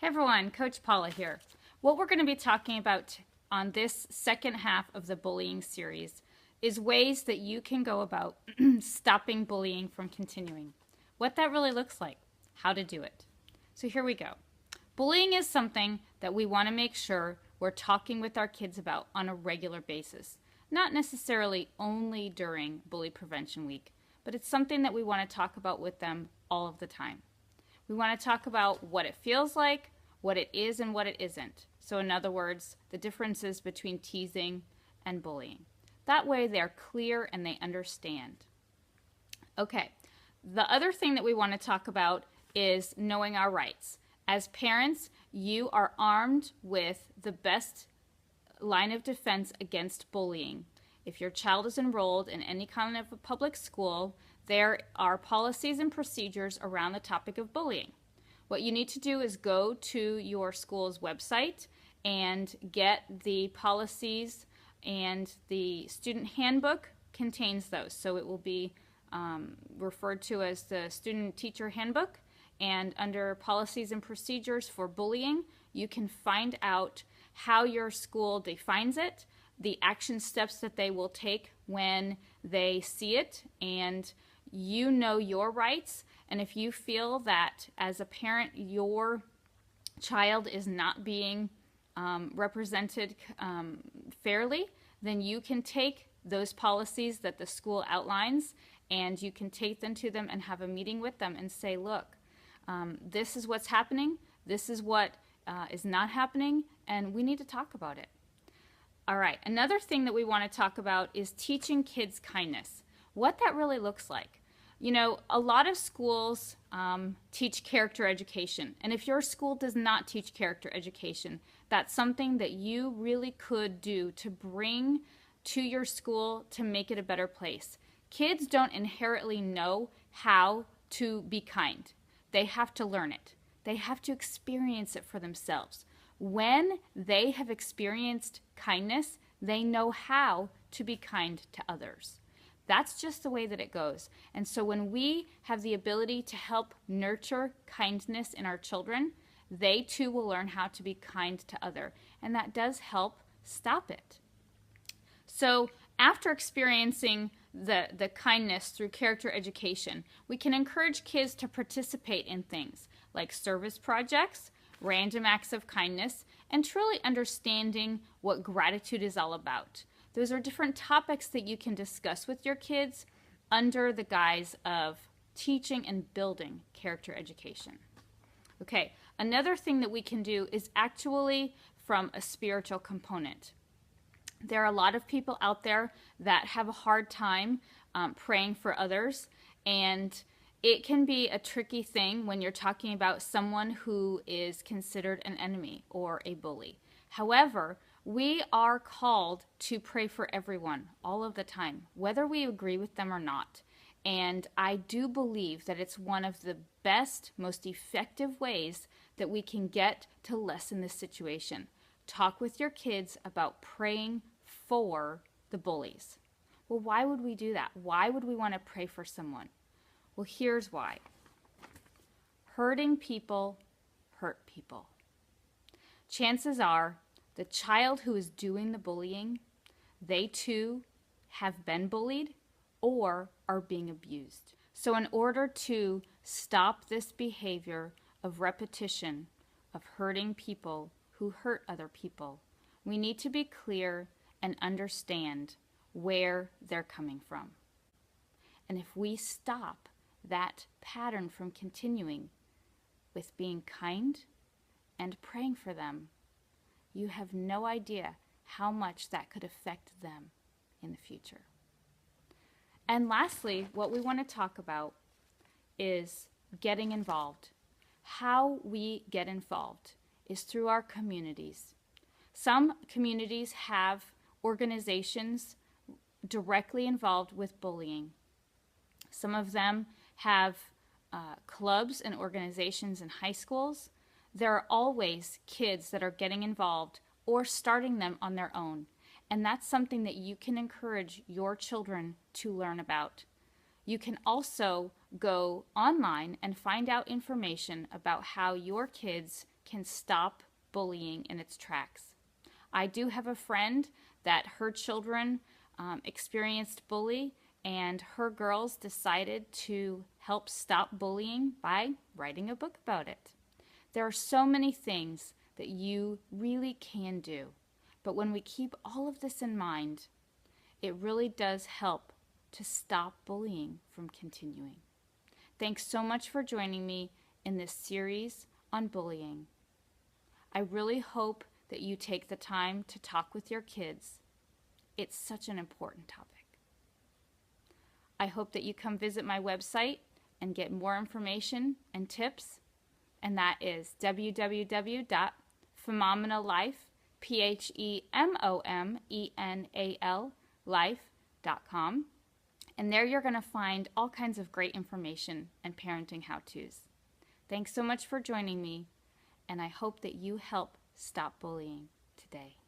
Hey everyone, Coach Paula here. What we're going to be talking about on this second half of the bullying series is ways that you can go about stopping bullying from continuing. What that really looks like, how to do it. So here we go. Bullying is something that we want to make sure we're talking with our kids about on a regular basis. Not necessarily only during Bully Prevention Week, but it's something that we want to talk about with them all of the time. We want to talk about what it feels like, what it is, and what it isn't. So in other words, the differences between teasing and bullying. That way they're clear and they understand. Okay, the other thing that we want to talk about is knowing our rights. As parents, you are armed with the best line of defense against bullying. If your child is enrolled in any kind of a public school, there are policies and procedures around the topic of bullying. What you need to do is go to your school's website and get the policies, and the student handbook contains those. So it will be referred to as the student teacher handbook, and under policies and procedures for bullying, you can find out how your school defines it, the action steps that they will take when they see it, and you know your rights. And if you feel that as a parent your child is not being represented fairly, then you can take those policies that the school outlines and you can take them to them and have a meeting with them and say, look, this is what's happening, this is what is not happening, and we need to talk about it. All right, another thing that we want to talk about is teaching kids kindness. What that really looks like. You know, a lot of schools teach character education, and if your school does not teach character education, that's something that you really could do to bring to your school to make it a better place. Kids don't inherently know how to be kind. They have to learn it. They have to experience it for themselves. When they have experienced kindness, they know how to be kind to others. That's just the way that it goes. And so when we have the ability to help nurture kindness in our children, they too will learn how to be kind to others. And that does help stop it. So after experiencing the kindness through character education, we can encourage kids to participate in things like service projects, random acts of kindness, and truly understanding what gratitude is all about. Those are different topics that you can discuss with your kids under the guise of teaching and building character education. Okay, another thing that we can do is actually from a spiritual component. There are a lot of people out there that have a hard time praying for others, and it can be a tricky thing when you're talking about someone who is considered an enemy or a bully. However, we are called to pray for everyone all of the time, whether we agree with them or not. And I do believe that it's one of the best, most effective ways that we can get to lessen this situation. Talk with your kids about praying for the bullies. Well, why would we do that? Why would we want to pray for someone? Well, here's why. Hurting people hurt people. Chances are the child who is doing the bullying, they too have been bullied or are being abused. So in order to stop this behavior of repetition of hurting people who hurt other people, we need to be clear and understand where they're coming from. And if we stop that pattern from continuing with being kind and praying for them, you have no idea how much that could affect them in the future. And lastly, what we want to talk about is getting involved. How we get involved is through our communities. Some communities have organizations directly involved with bullying. Some of them have clubs and organizations in high schools. There are always kids that are getting involved or starting them on their own. And that's something that you can encourage your children to learn about. You can also go online and find out information about how your kids can stop bullying in its tracks. I do have a friend that her children experienced bully, and her girls decided to help stop bullying by writing a book about it. There are so many things that you really can do, but when we keep all of this in mind, it really does help to stop bullying from continuing. Thanks so much for joining me in this series on bullying. I really hope that you take the time to talk with your kids. It's such an important topic. I hope that you come visit my website and get more information and tips, and that is www.phenomenal.com. And there you're going to find all kinds of great information and parenting how-tos. Thanks so much for joining me, and I hope that you help stop bullying today.